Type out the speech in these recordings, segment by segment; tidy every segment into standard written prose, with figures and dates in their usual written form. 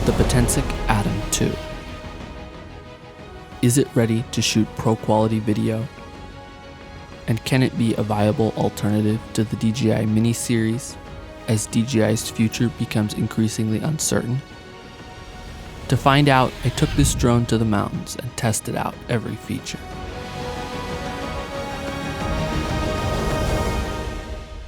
the Potensic Atom 2. Is it ready to shoot pro-quality video? And can it be a viable alternative to the DJI Mini series as DJI's future becomes increasingly uncertain? To find out, I took this drone to the mountains and tested out every feature.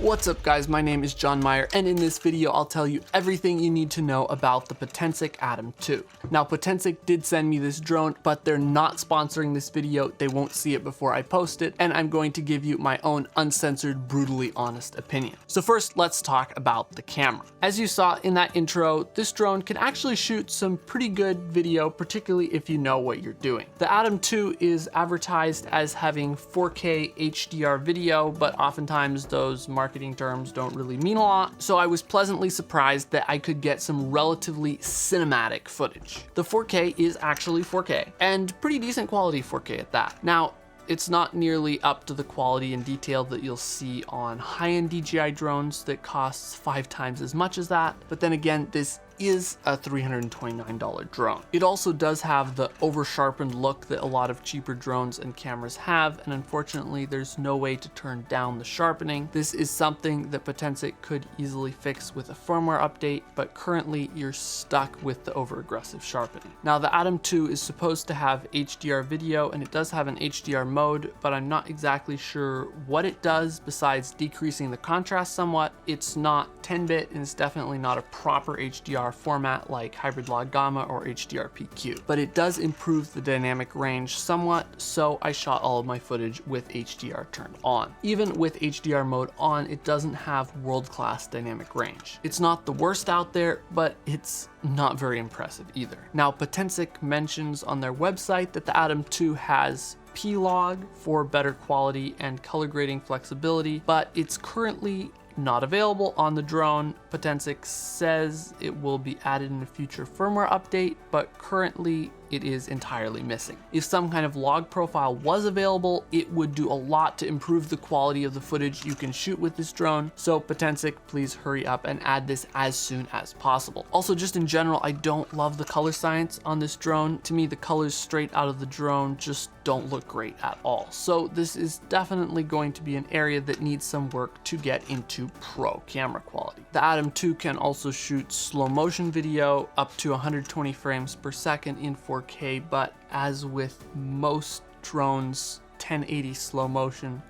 What's up guys, my name is John Meyer, and in this video I'll tell you everything you need to know about the Potensic Atom 2. Now Potensic did send me this drone, but they're not sponsoring this video. They won't see it before I post it, and I'm going to give you my own uncensored, brutally honest opinion. So first, let's talk about the camera. As you saw in that intro, this drone can actually shoot some pretty good video, particularly if you know what you're doing. The Atom 2 is advertised as having 4K HDR video, but oftentimes those marketing terms don't really mean a lot, so I was pleasantly surprised that I could get some relatively cinematic footage. The 4K is actually 4K, and pretty decent quality 4K at that. Now, it's not nearly up to the quality and detail that you'll see on high-end DJI drones that costs 5 times as much as that, but then again, this is a $329 drone. It also does have the over-sharpened look that a lot of cheaper drones and cameras have, and unfortunately there's no way to turn down the sharpening. This is something that Potensic could easily fix with a firmware update, but currently you're stuck with the over-aggressive sharpening. Now the Atom 2 is supposed to have HDR video, and it does have an HDR mode, but I'm not exactly sure what it does besides decreasing the contrast somewhat. It's not 10-bit, and it's definitely not a proper HDR format like hybrid log gamma or HDR PQ, but it does improve the dynamic range somewhat, so I shot all of my footage with HDR turned on. Even with HDR mode on, it doesn't have world-class dynamic range. It's not the worst out there, but it's not very impressive either. Now Potensic mentions on their website that the Atom 2 has P-log for better quality and color grading flexibility, but it's currently not available on the drone. Potensic says it will be added in a future firmware update, but currently it is entirely missing. If some kind of log profile was available, it would do a lot to improve the quality of the footage you can shoot with this drone. So Potensic, please hurry up and add this as soon as possible. Also, just in general, I don't love the color science on this drone. To me, the colors straight out of the drone just don't look great at all. So this is definitely going to be an area that needs some work to get into pro camera quality. The Atom 2 can also shoot slow motion video up to 120 frames per second in 4K, but as with most drones, 1080 slow motion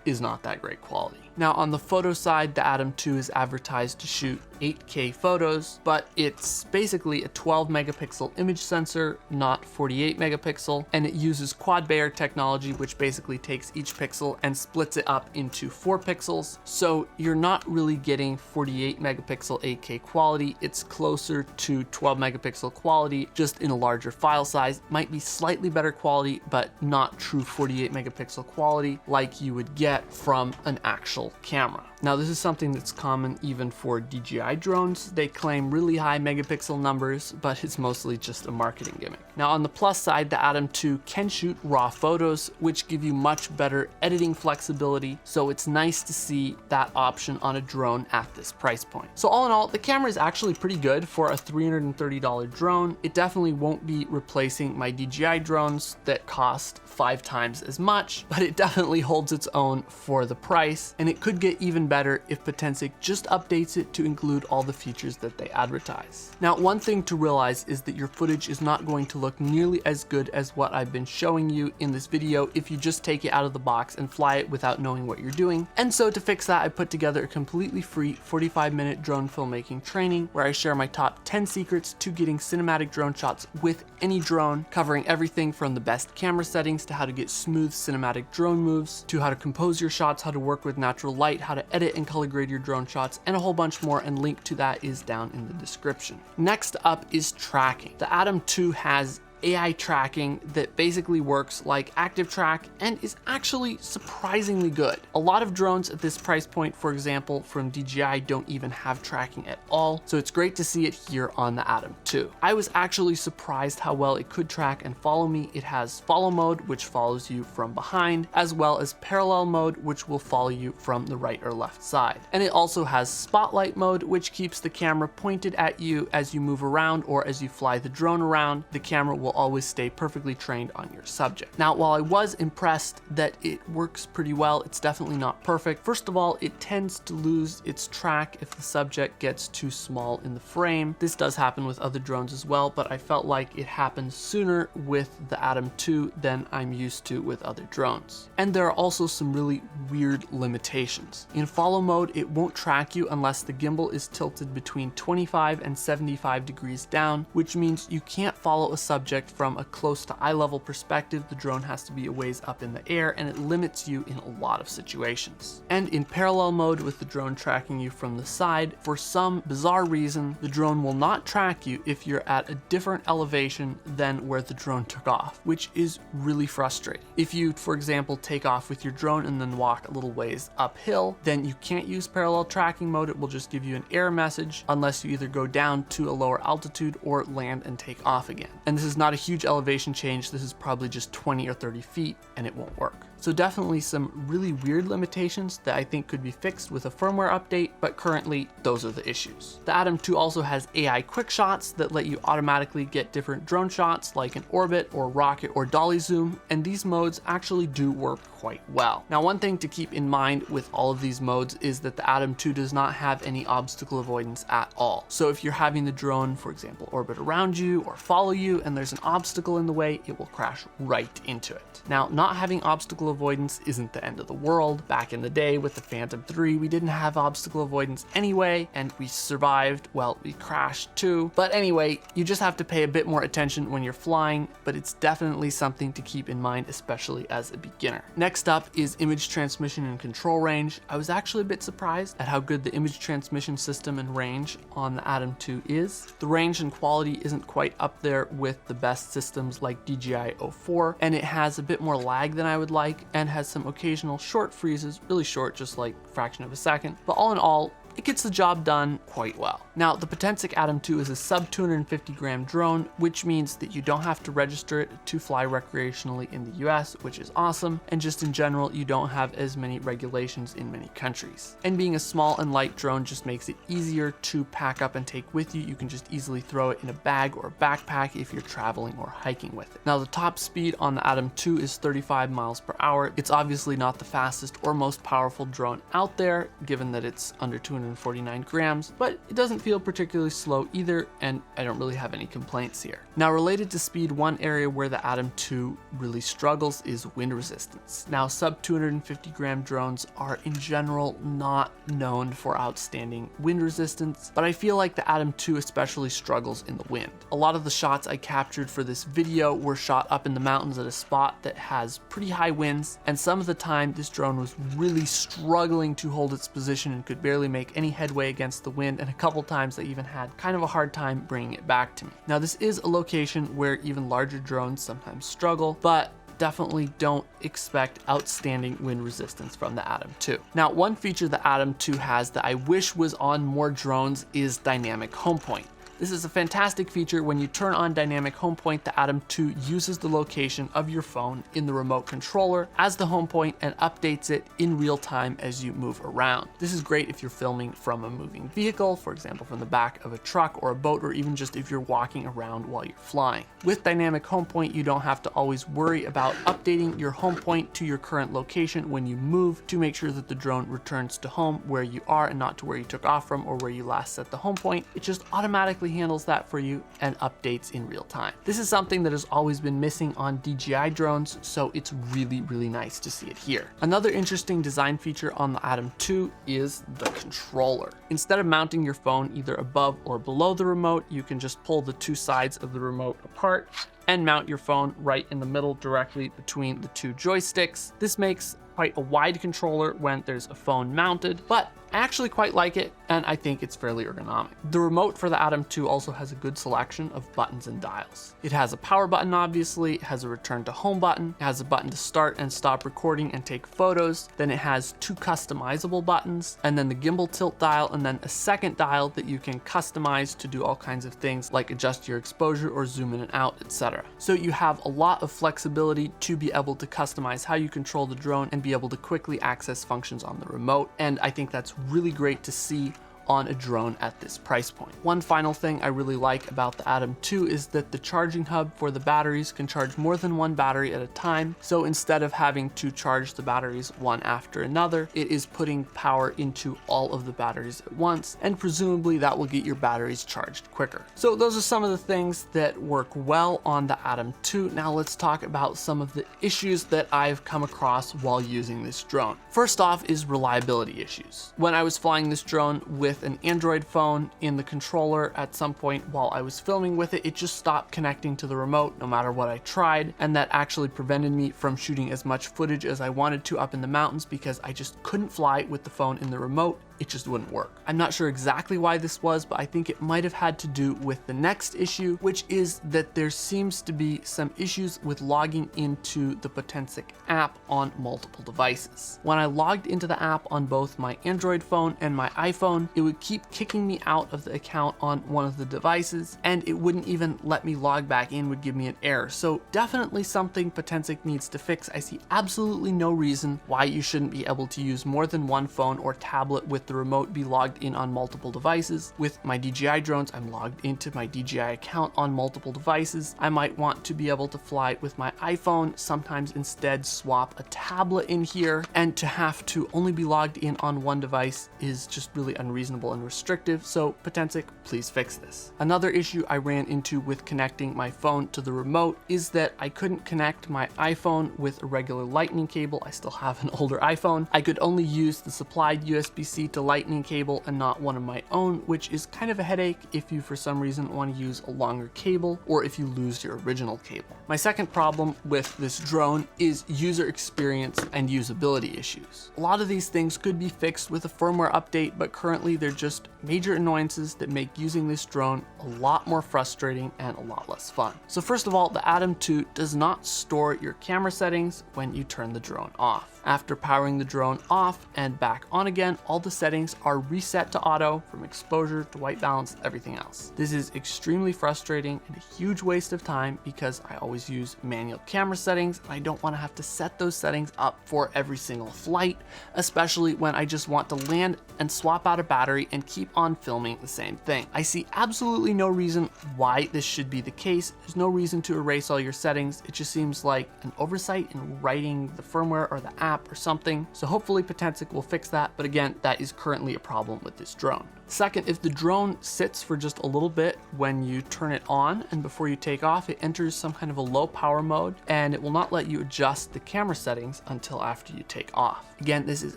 is not that great quality. Now on the photo side, the Atom 2 is advertised to shoot 8K photos, but it's basically a 12 megapixel image sensor, not 48 megapixel, and it uses quad Bayer technology, which basically takes each pixel and splits it up into 4 pixels. So you're not really getting 48 megapixel 8K quality. It's closer to 12 megapixel quality, just in a larger file size. Might be slightly better quality, but not true 48 megapixel quality like you would get from an actual camera. Now this is something that's common even for DJI drones. They claim really high megapixel numbers, but it's mostly just a marketing gimmick. Now on the plus side, the Atom 2 can shoot raw photos, which give you much better editing flexibility, so it's nice to see that option on a drone at this price point. So all in all, the camera is actually pretty good for a $330 drone. It definitely won't be replacing my DJI drones that cost 5 times as much, but it definitely holds its own for the price, and it could get even better if Potensic just updates it to include all the features that they advertise. Now, one thing to realize is that your footage is not going to look nearly as good as what I've been showing you in this video if you just take it out of the box and fly it without knowing what you're doing. And so to fix that, I put together a completely free 45-minute drone filmmaking training where I share my top 10 secrets to getting cinematic drone shots with any drone, covering everything from the best camera settings to how to get smooth cinematic drone moves, to how to compose your shots, how to work with natural light, how to edit and color grade your drone shots, and a whole bunch more, and link to that is down in the description. Next up is tracking. The Atom 2 has AI tracking that basically works like active track and is actually surprisingly good. A lot of drones at this price point, for example, from DJI, don't even have tracking at all, so it's great to see it here on the Atom 2. I was actually surprised how well it could track and follow me. It has follow mode, which follows you from behind, as well as parallel mode, which will follow you from the right or left side. And it also has spotlight mode, which keeps the camera pointed at you as you move around or as you fly the drone around. The camera will always stay perfectly trained on your subject. Now, while I was impressed that it works pretty well, it's definitely not perfect. First of all, it tends to lose its track if the subject gets too small in the frame. This does happen with other drones as well, but I felt like it happened sooner with the Atom 2 than I'm used to with other drones. And there are also some really weird limitations. In follow mode, it won't track you unless the gimbal is tilted between 25 and 75 degrees down, which means you can't follow a subject from a close to eye level perspective. The drone has to be a ways up in the air, and it limits you in a lot of situations. And in parallel mode, with the drone tracking you from the side, for some bizarre reason, the drone will not track you if you're at a different elevation than where the drone took off, which is really frustrating. If you, for example, take off with your drone and then walk a little ways uphill, then you can't use parallel tracking mode. It will just give you an error message unless you either go down to a lower altitude or land and take off again. And this is not a huge elevation change. This is probably just 20 or 30 feet, and it won't work. So definitely some really weird limitations that I think could be fixed with a firmware update, but currently those are the issues. The Atom 2 also has AI QuickShots that let you automatically get different drone shots like an orbit or rocket or dolly zoom, and these modes actually do work quite well. Now, one thing to keep in mind with all of these modes is that the Atom 2 does not have any obstacle avoidance at all. So if you're having the drone, for example, orbit around you or follow you and there's an obstacle in the way, it will crash right into it. Now, not having obstacle avoidance isn't the end of the world. Back in the day with the Phantom 3, we didn't have obstacle avoidance anyway, and we survived. Well, we crashed too. But anyway, you just have to pay a bit more attention when you're flying, but it's definitely something to keep in mind, especially as a beginner. Next up is image transmission and control range. I was actually a bit surprised at how good the image transmission system and range on the Atom 2 is. The range and quality isn't quite up there with the best systems like DJI 04, and it has a bit more lag than I would like, and has some occasional short freezes, really short, just like a fraction of a second. But all in all, it gets the job done quite well. Now, the Potensic Atom 2 is a sub 250 gram drone, which means that you don't have to register it to fly recreationally in the US, which is awesome. And just in general, you don't have as many regulations in many countries. And being a small and light drone just makes it easier to pack up and take with you. You can just easily throw it in a bag or backpack if you're traveling or hiking with it. Now, the top speed on the Atom 2 is 35 miles per hour. It's obviously not the fastest or most powerful drone out there, given that it's under 249 grams, but it doesn't feel particularly slow either, and I don't really have any complaints here. Now, related to speed, one area where the Atom 2 really struggles is wind resistance. Now, sub 250 gram drones are in general not known for outstanding wind resistance, but I feel like the Atom 2 especially struggles in the wind. A lot of the shots I captured for this video were shot up in the mountains at a spot that has pretty high winds, and some of the time this drone was really struggling to hold its position and could barely make any headway against the wind, and a couple times I even had kind of a hard time bringing it back to me. Now, this is a location where even larger drones sometimes struggle, but definitely don't expect outstanding wind resistance from the Atom 2. Now, one feature the Atom 2 has that I wish was on more drones is dynamic home point. This is a fantastic feature. When you turn on dynamic home point, the Atom 2 uses the location of your phone in the remote controller as the home point and updates it in real time as you move around. This is great if you're filming from a moving vehicle, for example, from the back of a truck or a boat, or even just if you're walking around while you're flying. With dynamic home point, you don't have to always worry about updating your home point to your current location when you move to make sure that the drone returns to home where you are and not to where you took off from or where you last set the home point. It just automatically handles that for you and updates in real time. This is something that has always been missing on DJI drones, so it's really, really nice to see it here. Another interesting design feature on the Atom 2 is the controller. Instead of mounting your phone either above or below the remote, you can just pull the two sides of the remote apart and mount your phone right in the middle directly between the two joysticks. This makes quite a wide controller when there's a phone mounted, but I actually quite like it, and I think it's fairly ergonomic. The remote for the Atom 2 also has a good selection of buttons and dials. It has a power button, obviously, it has a return to home button, it has a button to start and stop recording and take photos, then it has 2 customizable buttons, and then the gimbal tilt dial, and then a second dial that you can customize to do all kinds of things like adjust your exposure or zoom in and out, etc. So you have a lot of flexibility to be able to customize how you control the drone and be able to quickly access functions on the remote, and I think that's really great to see on a drone at this price point. One final thing I really like about the Atom 2 is that the charging hub for the batteries can charge more than one battery at a time. So instead of having to charge the batteries one after another, it is putting power into all of the batteries at once, and presumably that will get your batteries charged quicker. So those are some of the things that work well on the Atom 2. Now let's talk about some of the issues that I've come across while using this drone. First off is reliability issues. When I was flying this drone with an Android phone in the controller, at some point while I was filming with it, it just stopped connecting to the remote no matter what I tried, and that actually prevented me from shooting as much footage as I wanted to up in the mountains because I just couldn't fly with the phone in the remote. It just wouldn't work. I'm not sure exactly why this was, but I think it might have had to do with the next issue, which is that there seems to be some issues with logging into the Potensic app on multiple devices. When I logged into the app on both my Android phone and my iPhone, it would keep kicking me out of the account on one of the devices, and it wouldn't even let me log back in, would give me an error. So definitely something Potensic needs to fix. I see absolutely no reason why you shouldn't be able to use more than one phone or tablet with the remote be logged in on multiple devices. With my DJI drones, I'm logged into my DJI account on multiple devices. I might want to be able to fly with my iPhone, sometimes instead swap a tablet in here, and to have to only be logged in on one device is just really unreasonable and restrictive. So Potensic, please fix this. Another issue I ran into with connecting my phone to the remote is that I couldn't connect my iPhone with a regular lightning cable. I still have an older iPhone. I could only use the supplied USB-C to lightning cable and not one of my own, which is kind of a headache if you for some reason want to use a longer cable or if you lose your original cable. My second problem with this drone is user experience and usability issues. A lot of these things could be fixed with a firmware update, but currently they're just major annoyances that make using this drone a lot more frustrating and a lot less fun. So first of all, the Atom 2 does not store your camera settings when you turn the drone off. After powering the drone off and back on again, all the settings are reset to auto, from exposure to white balance, everything else. This is extremely frustrating and a huge waste of time because I always use manual camera settings and I don't want to have to set those settings up for every single flight, especially when I just want to land and swap out a battery and keep on filming the same thing. I see absolutely no reason why this should be the case. There's no reason to erase all your settings. It just seems like an oversight in writing the firmware or the app or something. So hopefully Potensic will fix that, but again, that is currently a problem with this drone. Second, if the drone sits for just a little bit when you turn it on and before you take off, it enters some kind of a low power mode and it will not let you adjust the camera settings until after you take off. Again, this is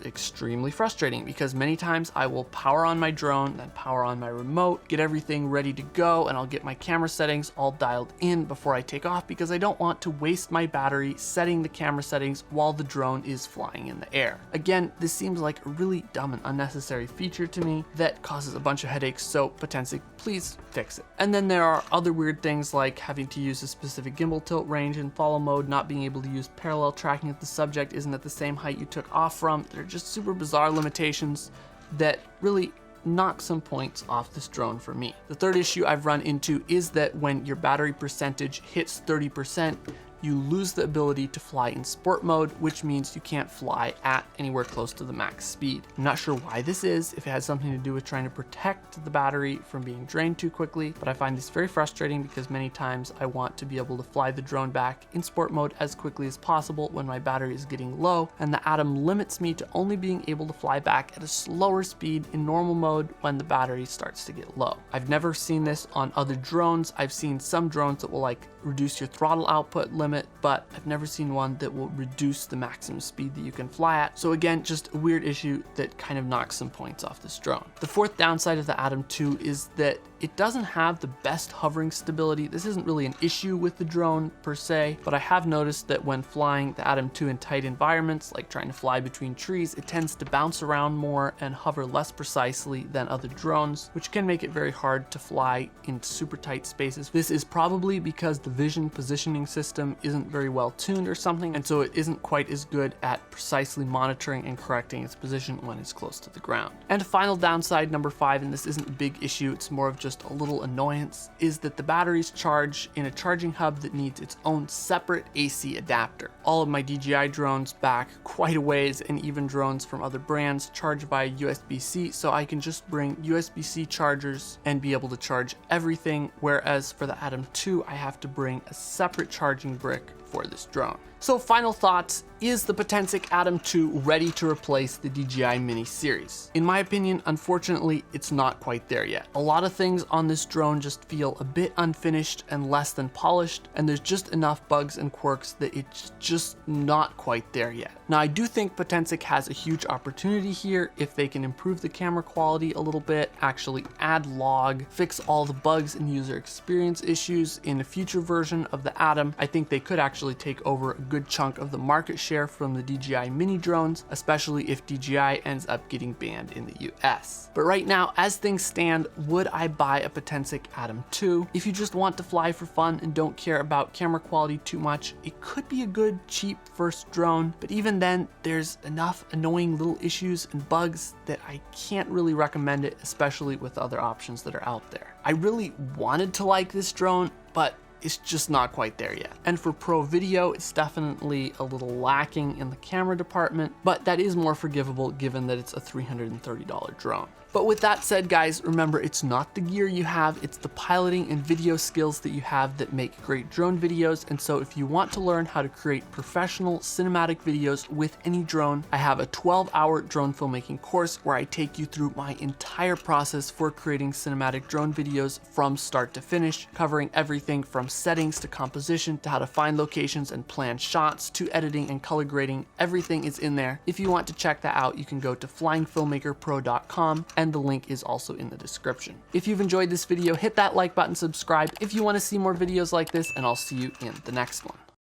extremely frustrating because many times I will power on my drone, then power on my remote, get everything ready to go, and I'll get my camera settings all dialed in before I take off because I don't want to waste my battery setting the camera settings while the drone is flying in the air. Again, this seems like a really dumb and unnecessary feature to me that causes a bunch of headaches, so Potensic, please fix it. And then there are other weird things like having to use a specific gimbal tilt range in follow mode, not being able to use parallel tracking if the subject isn't at the same height you took off from. They're just super bizarre limitations that really knock some points off this drone for me. The third issue I've run into is that when your battery percentage hits 30%, you lose the ability to fly in sport mode, which means you can't fly at anywhere close to the max speed. I'm not sure why this is, if it has something to do with trying to protect the battery from being drained too quickly, but I find this very frustrating because many times I want to be able to fly the drone back in sport mode as quickly as possible when my battery is getting low, and the Atom limits me to only being able to fly back at a slower speed in normal mode when the battery starts to get low. I've never seen this on other drones. I've seen some drones that will like reduce your throttle output limit, but I've never seen one that will reduce the maximum speed that you can fly at. So again, just a weird issue that kind of knocks some points off this drone. The fourth downside of the Atom 2 is that it doesn't have the best hovering stability. This isn't really an issue with the drone per se, but I have noticed that when flying the Atom 2 in tight environments, like trying to fly between trees, it tends to bounce around more and hover less precisely than other drones, which can make it very hard to fly in super tight spaces. This is probably because the vision positioning system isn't very well tuned or something, and so it isn't quite as good at precisely monitoring and correcting its position when it's close to the ground. And final downside, number 5, and this isn't a big issue, it's more of just a little annoyance, is that the batteries charge in a charging hub that needs its own separate AC adapter. All of my DJI drones back quite a ways, and even drones from other brands charge via USB-C, so I can just bring USB-C chargers and be able to charge everything, whereas for the Atom 2 I have to bring a separate charging brick for this drone. So final thoughts, is the Potensic Atom 2 ready to replace the DJI Mini series? In my opinion, unfortunately, it's not quite there yet. A lot of things on this drone just feel a bit unfinished and less than polished, and there's just enough bugs and quirks that it's just not quite there yet. Now, I do think Potensic has a huge opportunity here if they can improve the camera quality a little bit, actually add log, fix all the bugs and user experience issues in a future version of the Atom. I think they could actually take over a good chunk of the market share from the DJI Mini drones, especially if DJI ends up getting banned in the US. But right now, as things stand, would I buy a Potensic Atom 2? If you just want to fly for fun and don't care about camera quality too much, it could be a good, cheap first drone, but even then, there's enough annoying little issues and bugs that I can't really recommend it, especially with other options that are out there. I really wanted to like this drone, but it's just not quite there yet. And for pro video, it's definitely a little lacking in the camera department, but that is more forgivable given that it's a $330 drone. But with that said, guys, remember, it's not the gear you have, it's the piloting and video skills that you have that make great drone videos. And so if you want to learn how to create professional cinematic videos with any drone, I have a 12-hour drone filmmaking course where I take you through my entire process for creating cinematic drone videos from start to finish, covering everything from settings to composition to how to find locations and plan shots to editing and color grading. Everything is in there. If you want to check that out, you can go to flyingfilmmakerpro.com, and the link is also in the description. If you've enjoyed this video, hit that like button, subscribe if you want to see more videos like this, and I'll see you in the next one.